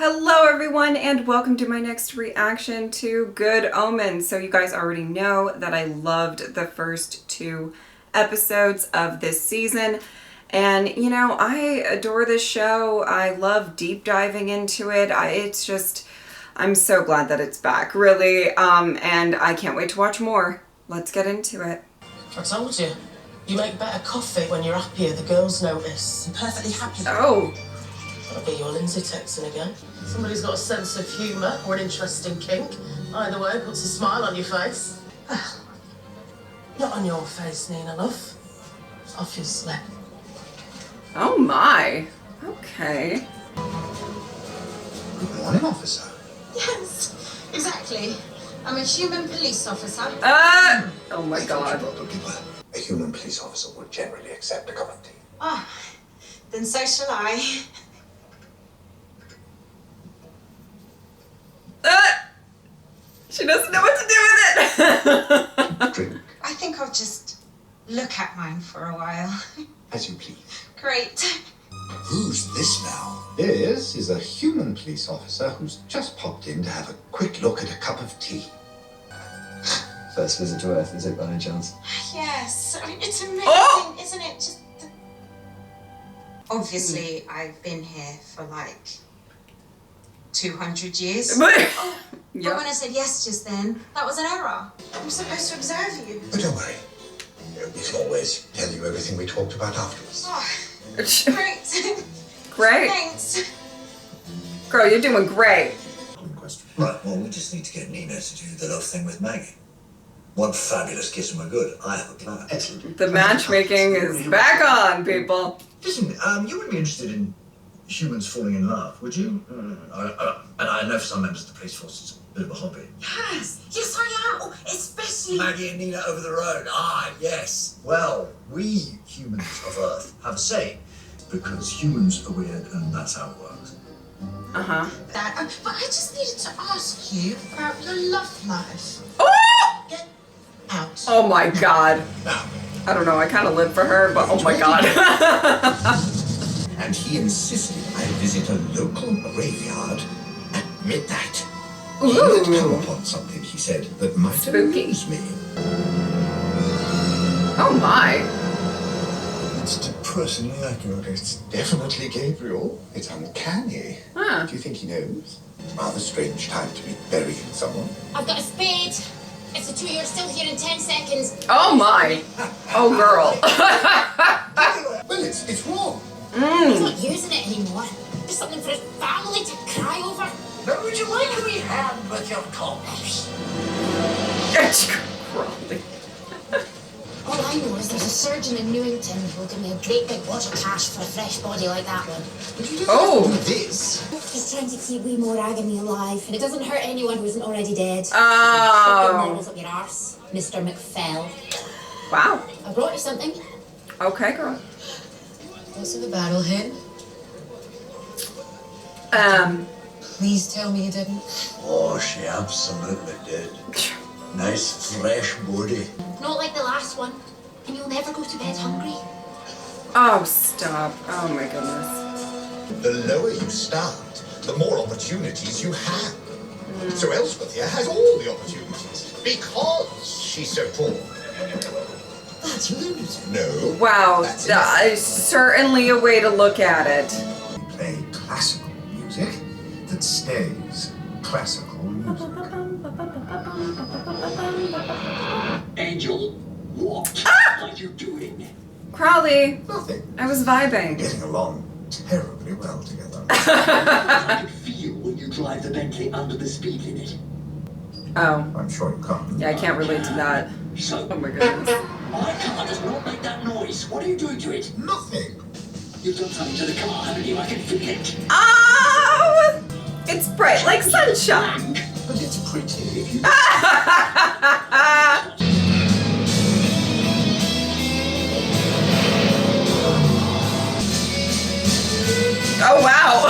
Hello everyone and welcome to my next reaction to Good Omens. So you guys already know that I loved the first two episodes of this season. And you know, I adore this show. I love deep diving into it. I'm so glad that it's back, really. And I can't wait to watch more. Let's get into it. I told you. You make better coffee when you're happier. The girls notice. I'm perfectly happy. Oh. That'll be your Lindsay texting again. Somebody's got a sense of humour or an interesting kink. Either way, puts a smile on your face. Well, not on your face, Nina, love. Obviously. Oh my. Okay. Good morning, officer. Yes, exactly. I'm a human police officer. Oh my god. Probably were. A human police officer would generally accept a cup of tea. Oh, then so shall I. She doesn't know what to do with it. Drink. I think I'll just look at mine for a while. As you please. Great. Who's this now? This is a human police officer who's just popped in to have a quick look at a cup of tea. First visit to Earth, is it by any chance? Yes, I mean, it's amazing, isn't it? Just obviously, I've been here for like 200 years. But when I said yes just then, that was an error. I'm supposed to observe you. But don't worry. We can always tell you everything we talked about afterwards. Oh, great. Great. Thanks. Girl, you're doing great. Right, well, we just need to get Nina to do the love thing with Maggie. One fabulous kiss and we're good. I have a plan. Excellent. The matchmaking is back on, people. Listen, you wouldn't be interested in humans falling in love, would you? And I know for some members of the police force it's a bit of a hobby. Yes, I am. Oh, especially. Maggie and Nina over the road. Ah, yes. Well, we humans of Earth have a say because humans are weird and that's how it works. Uh-huh. But I just needed to ask you about your love life. Oh! Get out. Oh my god. Now, I don't know, I kind of live for her, but oh my god. And he insisted I visit a local graveyard at midnight. Ooh. He had come upon something, he said, that might Spooky. amuse me. Oh my. It's depressingly accurate. It's definitely Gabriel. It's uncanny. Huh. Do you think he knows? Rather strange time to be burying someone. I've got a spade. If the two of you are still here in 10 seconds. Oh my. Oh girl. Well, it's wrong. He's not using it anymore. There's something for his family to cry over. now would you like a wee hand with your corpse? Crawley. All I know is there's a surgeon in Newington who'll give me a great big wad of cash for a fresh body like that one. But you don't Oh. have to do this. He's trying to keep wee more agony alive, and it doesn't hurt anyone who isn't already dead. Oh. Levels up your arse, Mr. McFell. Wow. I brought you something. Okay, girl. What's in the battle hen? Please tell me you didn't. Oh, she absolutely did. Nice fresh body. Not like the last one, and you'll never go to bed hungry. Oh, stop. Oh my goodness. The lower you start, the more opportunities you have. So Elspeth here has all the opportunities because she's so poor. That's lunatic. No. Wow, That's that is certainly a way to look at it. We play classical music that stays classical music. Angel, what are you doing? Crowley, Nothing. I was vibing. Getting along terribly well together. How do you feel when you drive the Bentley under the speed limit? Oh, I'm sure you can't. yeah, I can't relate to that. So, Oh my goodness. my car does not make that noise. What are you doing to it? Nothing. You've done something to the car, haven't you? I can feel it. Oh! It's bright like sunshine. But it's pretty if you... Oh, wow.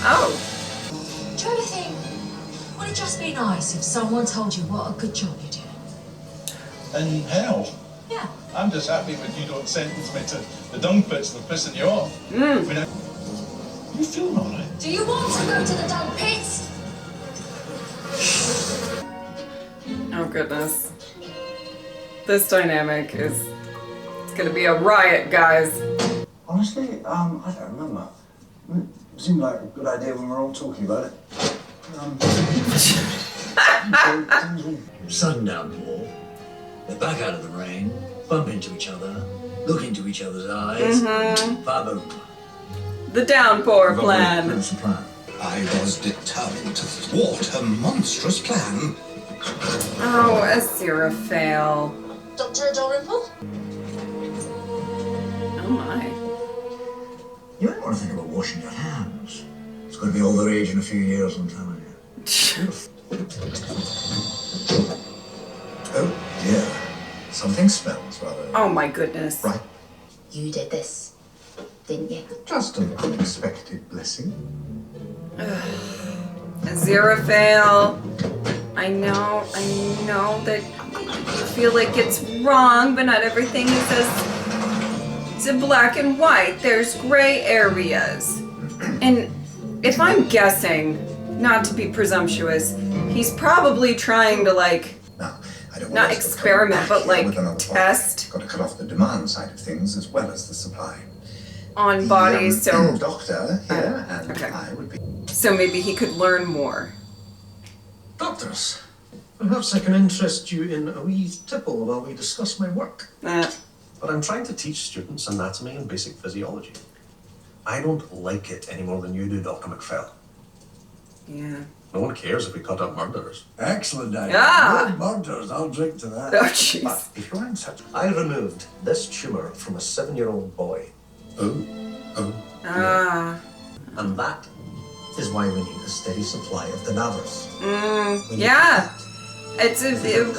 Oh. Trying to think, would it just be nice if someone told you what a good job you did? And how? Yeah. I'm just happy when you don't sentence me to the dung pits for pissing you off. You feel alright? Do you want to go to the dung pit? Oh goodness. This dynamic is, it's gonna be a riot, guys. Honestly, I don't remember. It seemed like a good idea when we were all talking about it. Sudden downpour. They're back out of the rain, bump into each other, look into each other's eyes. Ba-boom. The downpour plan. That's the plan. I was determined to thwart her monstrous plan. Oh, Aziraphale. Dr. Dalrymple? Oh my. You might want to think about washing your hands. It's going to be all the rage in a few years, I'm telling you. Oh dear. Something smells rather. Oh my goodness. Right. You did this, didn't you? Just an unexpected blessing. Aziraphale. I know that you feel like it's wrong, but not everything is as black and white. There's gray areas. And if I'm guessing, not to be presumptuous, he's probably trying to like, Now, I don't want not us to come experiment, back but here like with another test body. Got to cut off the demand side of things as well as the supply. on bodies, so Doctor here and okay. I would be. so maybe he could learn more. Doctors, perhaps I can interest you in a wee tipple while we discuss my work. That But I'm trying to teach students anatomy and basic physiology. I don't like it any more than you do, Dr. McPhail. yeah. No one cares if we cut up murderers. Excellent idea. Ah! No murders, I'll drink to that. Oh jeez. But if you're in such... I removed this tumour from a 7-year-old boy. Ah. And that is why we need a steady supply of cadavers. Yeah. It's a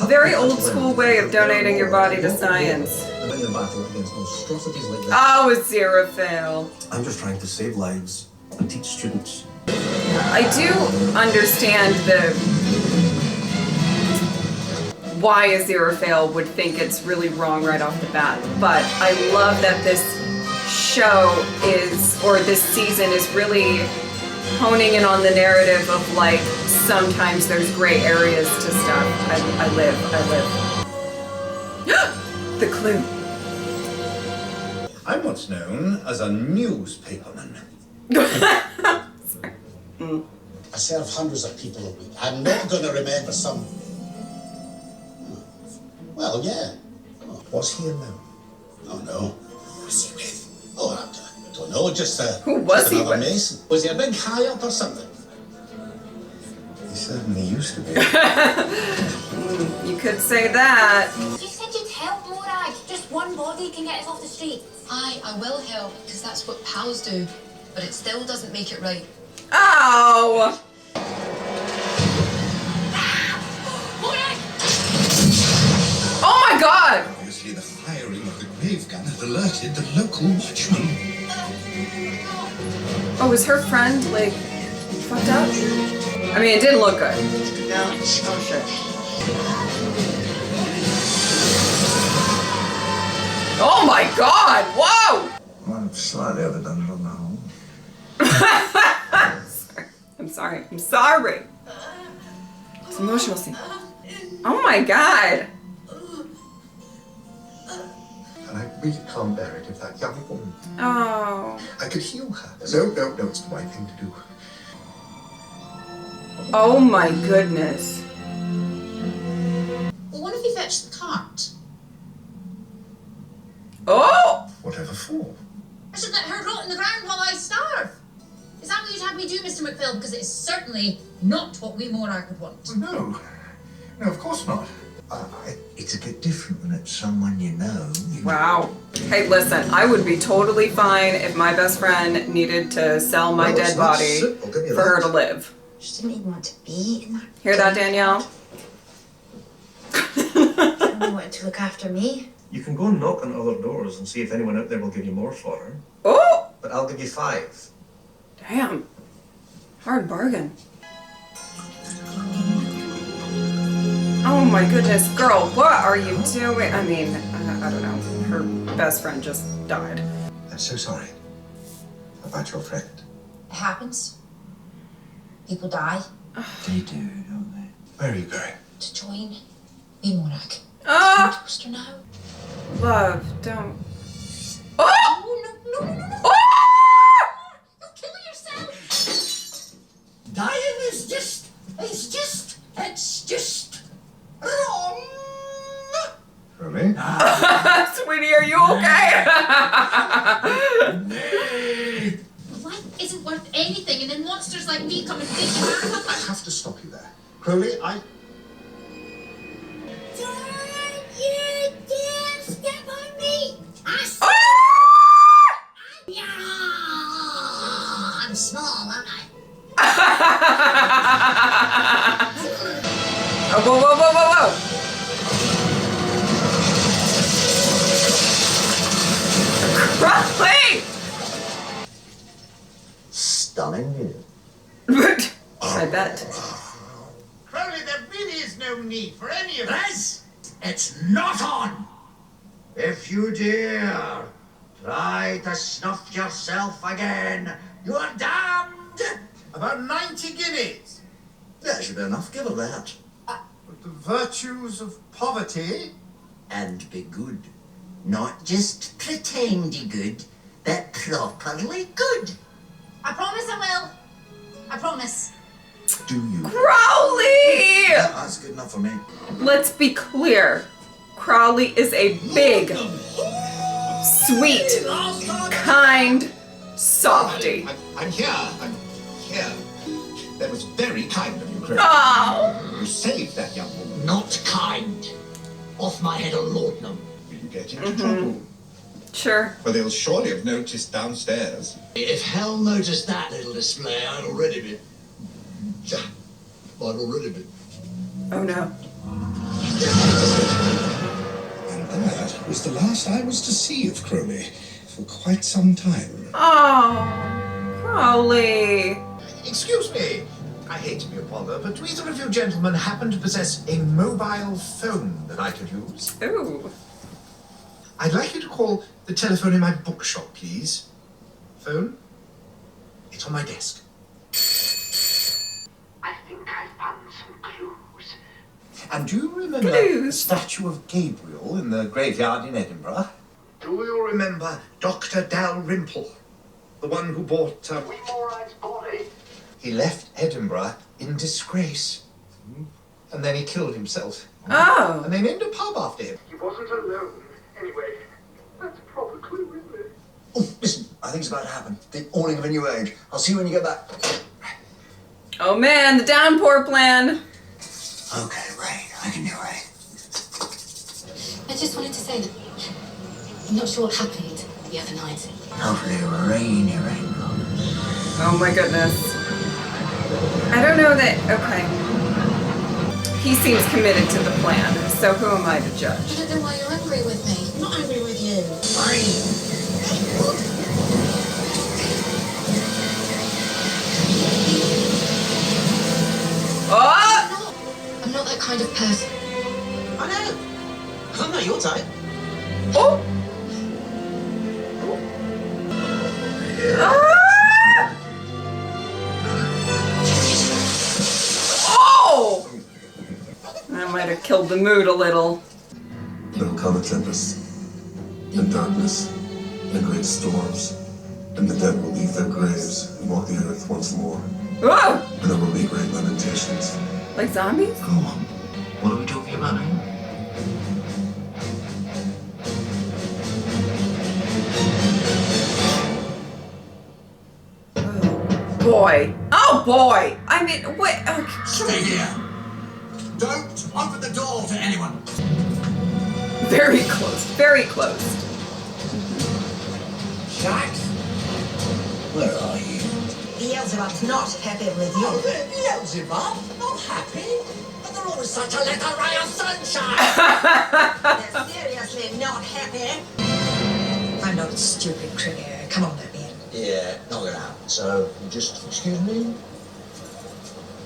very old school way of donating your body to science. And in the battle against monstrosities like that. Oh, Aziraphale. I'm just trying to save lives and teach students. I do understand why Aziraphale would think it's really wrong right off the bat, but I love that this show is, or this season is really honing in on the narrative of like, sometimes there's gray areas to stuff. I live. The clue. I'm what's known as a newspaperman. I serve hundreds of people a week. I'm not going to remember some. Well, yeah. Oh, what's here now? Oh, no. Who was he with? Oh, I don't know. Just Who was just he another with? Mason. Was he a big high up or something? He certainly used to be. You could say that. You said you'd help, Morag. Just one body can get us off the street. I will help, because that's what pals do. But it still doesn't make it right. Oh! Oh my god! Obviously, the firing of the grave gun had alerted the local watchman. Oh, was her friend, like, fucked up? I mean, it didn't look good. No? Oh, shit. Oh my god! Whoa! Well, slightly overdone it on the whole. I'm sorry. It's an emotional scene. Oh my god! And I really can't bear it if that young woman. Oh. I could heal her. No, it's the right thing to do. Oh my goodness. Well, what if you fetch the cart? Oh! Whatever for? I should let her rot in the ground while I starve. Is that what you'd have me do, Mr. McPhail? Because it is certainly not what we Morag would want. No, of course not. It's a bit different when it's someone you know. Wow. Hey, listen, I would be totally fine if my best friend needed to sell my dead body for her to live. She didn't even want to be in that. Hear that, Danielle? She wanted to look after me. You can go and knock on other doors and see if anyone out there will give you more for her. Oh! But I'll give you 5. Damn. Hard bargain. Oh my goodness, girl, what are you doing? I mean, I don't know. Her best friend just died. I'm so sorry about your friend. It happens. People die. They do, don't they? Where are you going? To join Morak. Ah! Toaster now. Love, don't. Oh! Oh, no. Oh! You'll kill yourself. Dying is just wrong. Really? Sweetie, are you okay? Life isn't worth anything, and then monsters like me come and dig you out. I have to stop you there. Crowley, Don't you dare step on me! I'm small, aren't I? Oh, whoa, whoa, whoa, whoa, whoa! Crowley! Stunning view. I bet. Crowley, there really is no need for any of This, it's not on. If you dare try to snuff yourself again, you're damned. About 90 guineas. That should be enough. Give her that. But the virtues of poverty. And be good. Not just pretendy good, but properly good. I promise I will. I promise. Do you? Crowley! Yeah, that's good enough for me. Let's be clear. Crowley is a big, sweet, kind softie. I'm here. I'm here. That was very kind of you, Crowley. Oh! You saved that young woman. Not kind. Off my head a laudanum. Will you get into trouble? Sure. Well, they'll surely have noticed downstairs. If hell noticed that little display, I'd already be. Oh no. And that was the last I was to see of Crowley for quite some time. Oh, Crowley. Excuse me. I hate to be a bother, but do either of you gentlemen happen to possess a mobile phone that I could use? Ooh. I'd like you to call the telephone in my bookshop, please. Phone? It's on my desk. I think I found some clues. And do you remember the statue of Gabriel in the graveyard in Edinburgh? Do you remember Dr. Dalrymple? The one who bought, Wee body. He left Edinburgh in disgrace. And then he killed himself. Oh. And they named a pub after him. He wasn't alone. Anyway, that's a proper clue, isn't it? Oh, listen, I think it's about to happen. The awning of a new age. I'll see you when you get back. Oh man, the downpour plan. Okay, rain. I can do rain. I just wanted to say that I'm not sure what happened the other night. Hopefully a rainy rainbow. Oh my goodness. I don't know that. Okay. He seems committed to the plan, so who am I to I judge? don't know why you're angry with me. I'm not angry with you. Oh! I'm not that kind of person. I know. I'm not your type. Oh! Ah! Oh! That might have killed the mood a little. There will come a tempest, and darkness, and great storms, and the dead will leave their graves and walk the earth once more. Oh! And there will be great lamentations. Like zombies? Go on. What are we talking about now? Boy. Oh boy! I mean, what? Okay. Stay here. Don't open the door to anyone. Very close. Very close. Jack? Where are you? Beelzebub's not happy with you. Oh, Beelzebub? Not happy? But they're always such a little ray of sunshine. They're seriously not happy. I'm not stupid, Cricket. Come on, let me in. Yeah, not gonna happen. So, you just excuse me?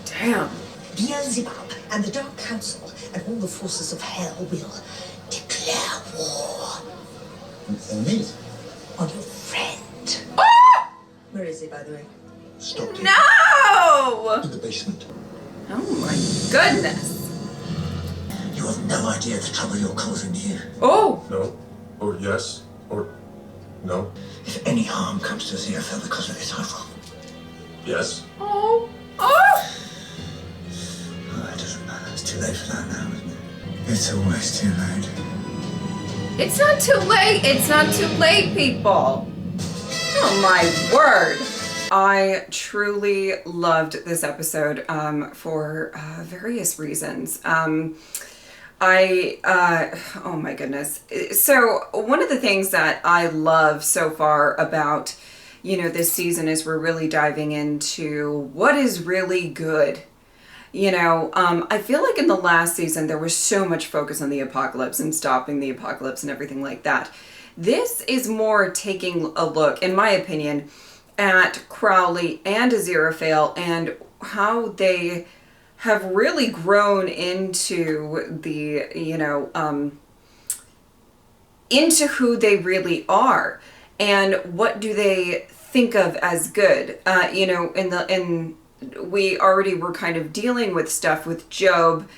Damn. Beelzebub and the Dark Council and all the forces of hell will declare war And me? on your friend. Ah! Where is he, by the way? Stop it. No! In the basement. Oh my goodness. You have no idea the trouble you're causing here. Oh! No. Or yes. Or no. If any harm comes to Aziraphale because of this, I will. Yes. Oh! Oh! Oh, it doesn't matter. It's too late for that now, isn't it? It's always too late. It's not too late. It's not too late, people. Oh my word. I truly loved this episode for various reasons. Oh my goodness. So one of the things that I love so far about, this season is we're really diving into what is really good. I feel like in the last season, there was so much focus on the apocalypse and stopping the apocalypse and everything like that. This is more taking a look, in my opinion, at Crowley and Aziraphale and how they have really grown into the, into who they really are and what do they think of as good. We already were kind of dealing with stuff with Job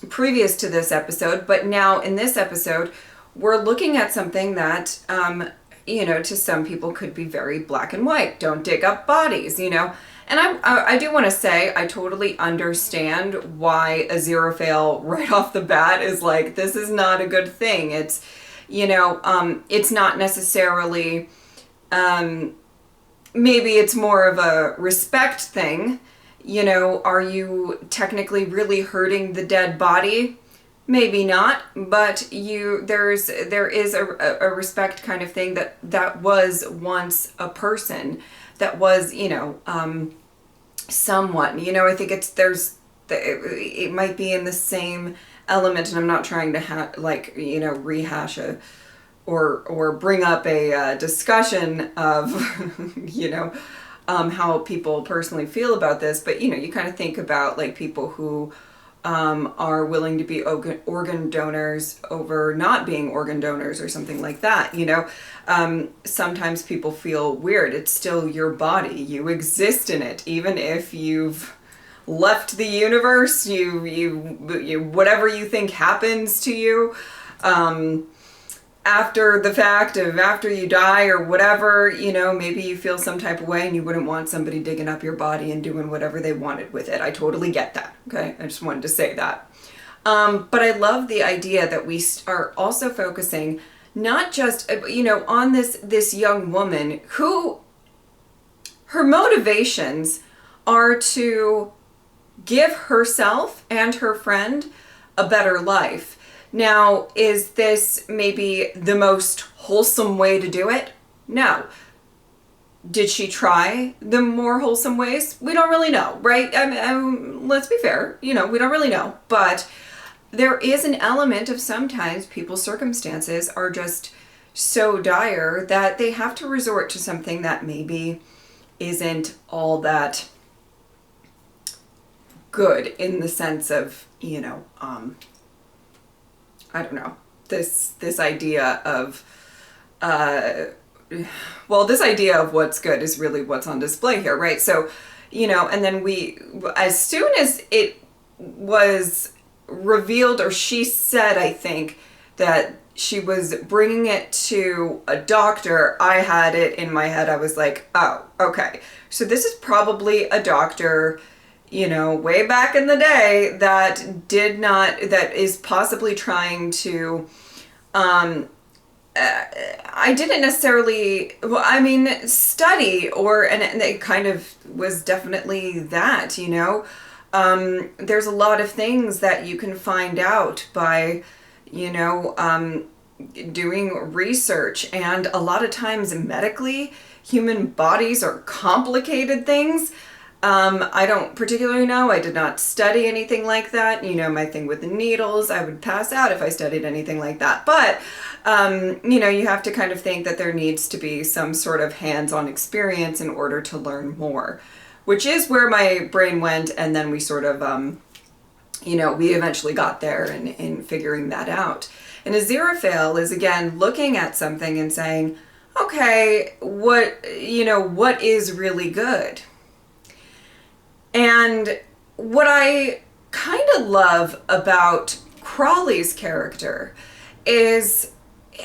previous to this episode, but now in this episode, we're looking at something that, to some people could be very black and white. Don't dig up bodies, And I do want to say, I totally understand why Aziraphale right off the bat is like, this is not a good thing. It's, it's not necessarily, maybe it's more of a respect thing. Are you technically really hurting the dead body? Maybe not, but there is a respect kind of thing that was once a person, that was, someone, I think it might be in the same element, and I'm not trying to rehash or bring up a discussion of, how people personally feel about this, but, you kind of think about like people who are willing to be organ donors over not being organ donors or something like that. Sometimes people feel weird. It's still your body. You exist in it, even if you've left the universe. You whatever you think happens to you after the fact of after you die or whatever, maybe you feel some type of way and you wouldn't want somebody digging up your body and doing whatever they wanted with it. I totally get that. Okay. I just wanted to say that. But I love the idea that we are also focusing not just, on this young woman who her motivations are to give herself and her friend a better life. Now, is this maybe the most wholesome way to do it? No. Did she try the more wholesome ways? We don't really know, right? Let's be fair, we don't really know. But there is an element of sometimes people's circumstances are just so dire that they have to resort to something that maybe isn't all that good in the sense of, I don't know, this idea of, this idea of what's good is really what's on display here, right? So, and then as soon as it was revealed, or she said, I think, that she was bringing it to a doctor, I had it in my head, I was like, oh, okay. So this is probably a doctor, way back in the day that is possibly trying to, I didn't necessarily, study and it kind of was definitely that, there's a lot of things that you can find out by, doing research, and a lot of times medically, human bodies are complicated things. I don't particularly know. I did not study anything like that. My thing with the needles, I would pass out if I studied anything like that. But, you have to kind of think that there needs to be some sort of hands-on experience in order to learn more, which is where my brain went. And then we sort of, we eventually got there in figuring that out. And Aziraphale is again looking at something and saying, okay, what is really good? And what I kind of love about Crawley's character is,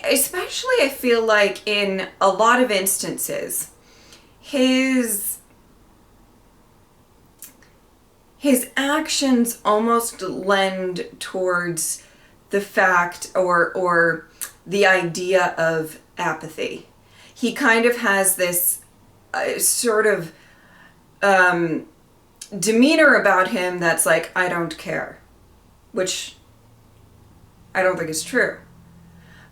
especially I feel like in a lot of instances, his actions almost lend towards the fact or the idea of apathy. He kind of has this sort of demeanor about him that's like, I don't care, which I don't think is true.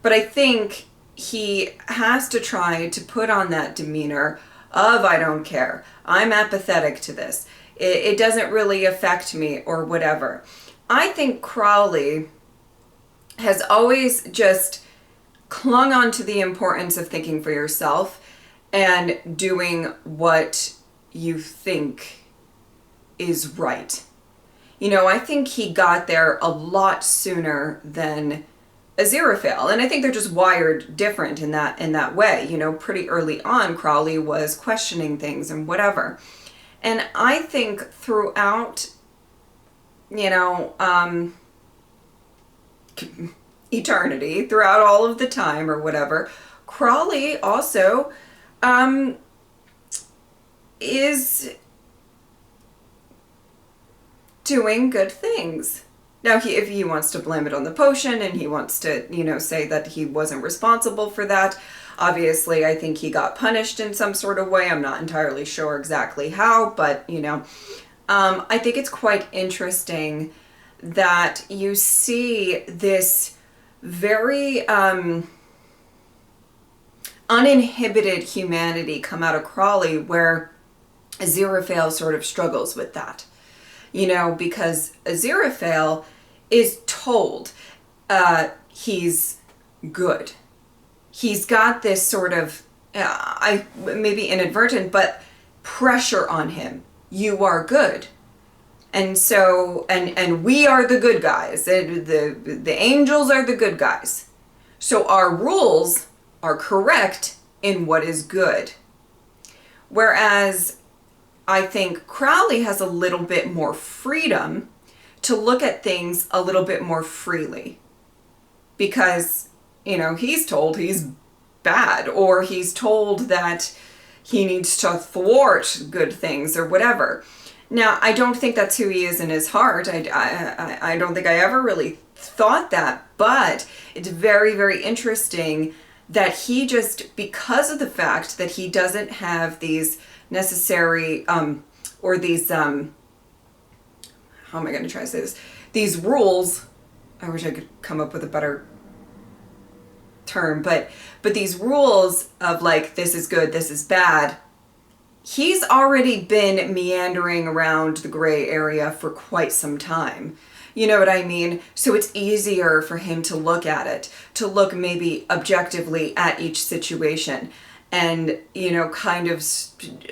But I think he has to try to put on that demeanor of, I don't care, I'm apathetic to this, it doesn't really affect me or whatever. I think Crawley has always just clung on to the importance of thinking for yourself and doing what you think is right. You know, I think he got there a lot sooner than Aziraphale, and I think they're just wired different in that way. You know, pretty early on, Crawley was questioning things and whatever. And I think throughout, you know, eternity, throughout all of the time or whatever, Crawley also is doing good things. Now, if he wants to blame it on the potion and he wants to, you know, say that he wasn't responsible for that, obviously I think he got punished in some sort of way. I'm not entirely sure exactly how, but, you know, I think it's quite interesting that you see this very uninhibited humanity come out of Crawley, where Aziraphale sort of struggles with that. You know, because Aziraphale is told he's good. He's got this sort of, maybe inadvertent, but pressure on him. You are good. And so, and we are the good guys. The angels are the good guys. So our rules are correct in what is good. Whereas I think Crowley has a little bit more freedom to look at things a little bit more freely. Because, you know, he's told he's bad, or he's told that he needs to thwart good things or whatever. Now, I don't think that's who he is in his heart. I don't think I ever really thought that, but it's very, very interesting that he just, because of the fact that he doesn't have these necessary, or these, how am I going to try to say this? These rules, I wish I could come up with a better term, but these rules of like, this is good, this is bad, he's already been meandering around the gray area for quite some time. You know what I mean? So it's easier for him to look at it, to look maybe objectively at each situation and, you know, kind of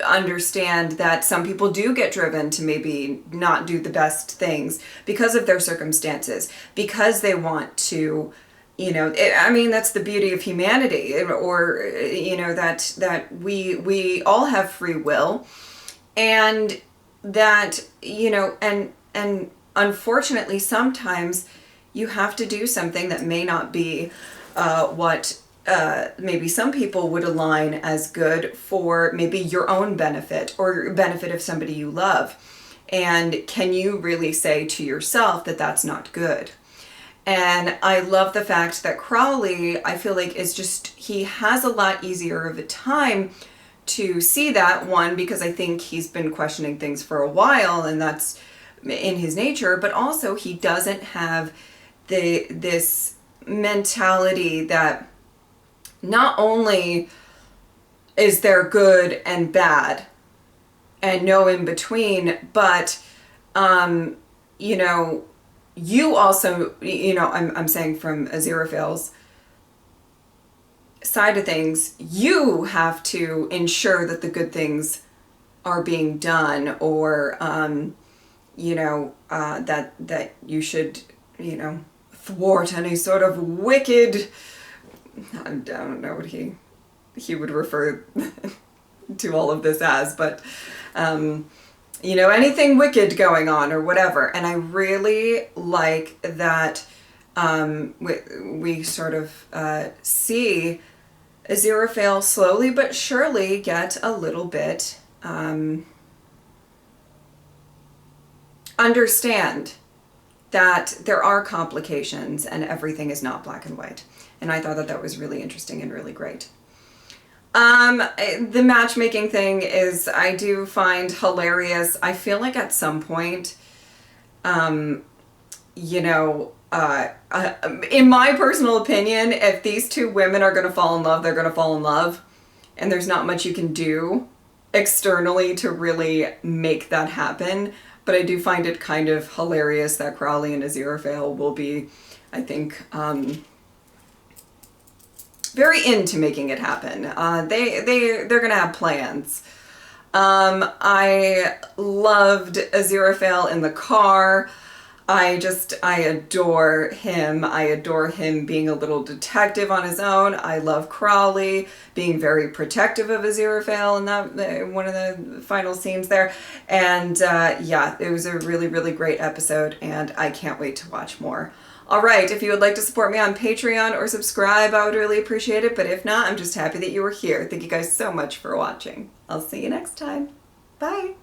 understand that some people do get driven to maybe not do the best things because of their circumstances, because they want to, you know, I mean, that's the beauty of humanity, or, you know, that we all have free will, and that, you know, and unfortunately sometimes you have to do something that may not be what maybe some people would align as good for maybe your own benefit or benefit of somebody you love. And can you really say to yourself that that's not good? And I love the fact that Crowley, I feel like, is just, he has a lot easier of a time to see that, one, because I think he's been questioning things for a while and that's in his nature, but also he doesn't have this mentality that not only is there good and bad and no in between, but you know, you also, you know, I'm saying from Aziraphale's side of things, you have to ensure that the good things are being done, or you know, that you should, you know, thwart any sort of wicked, I don't know what he would refer to all of this as, but you know, anything wicked going on or whatever. And I really like that we sort of see Aziraphale slowly but surely get a little bit understand that there are complications and everything is not black and white. And I thought that that was really interesting and really great. The matchmaking thing is, I do find hilarious. I feel like at some point, you know, in my personal opinion, if these two women are going to fall in love, they're going to fall in love. And there's not much you can do externally to really make that happen. But I do find it kind of hilarious that Crowley and Aziraphale will be, I think, very into making it happen. They're gonna have plans. I loved Aziraphale in the car. I adore him. I adore him being a little detective on his own. I love Crowley being very protective of Aziraphale in that one of the final scenes there. And yeah, it was a really, really great episode, and I can't wait to watch more. All right, if you would like to support me on Patreon or subscribe, I would really appreciate it. But if not, I'm just happy that you were here. Thank you guys so much for watching. I'll see you next time. Bye.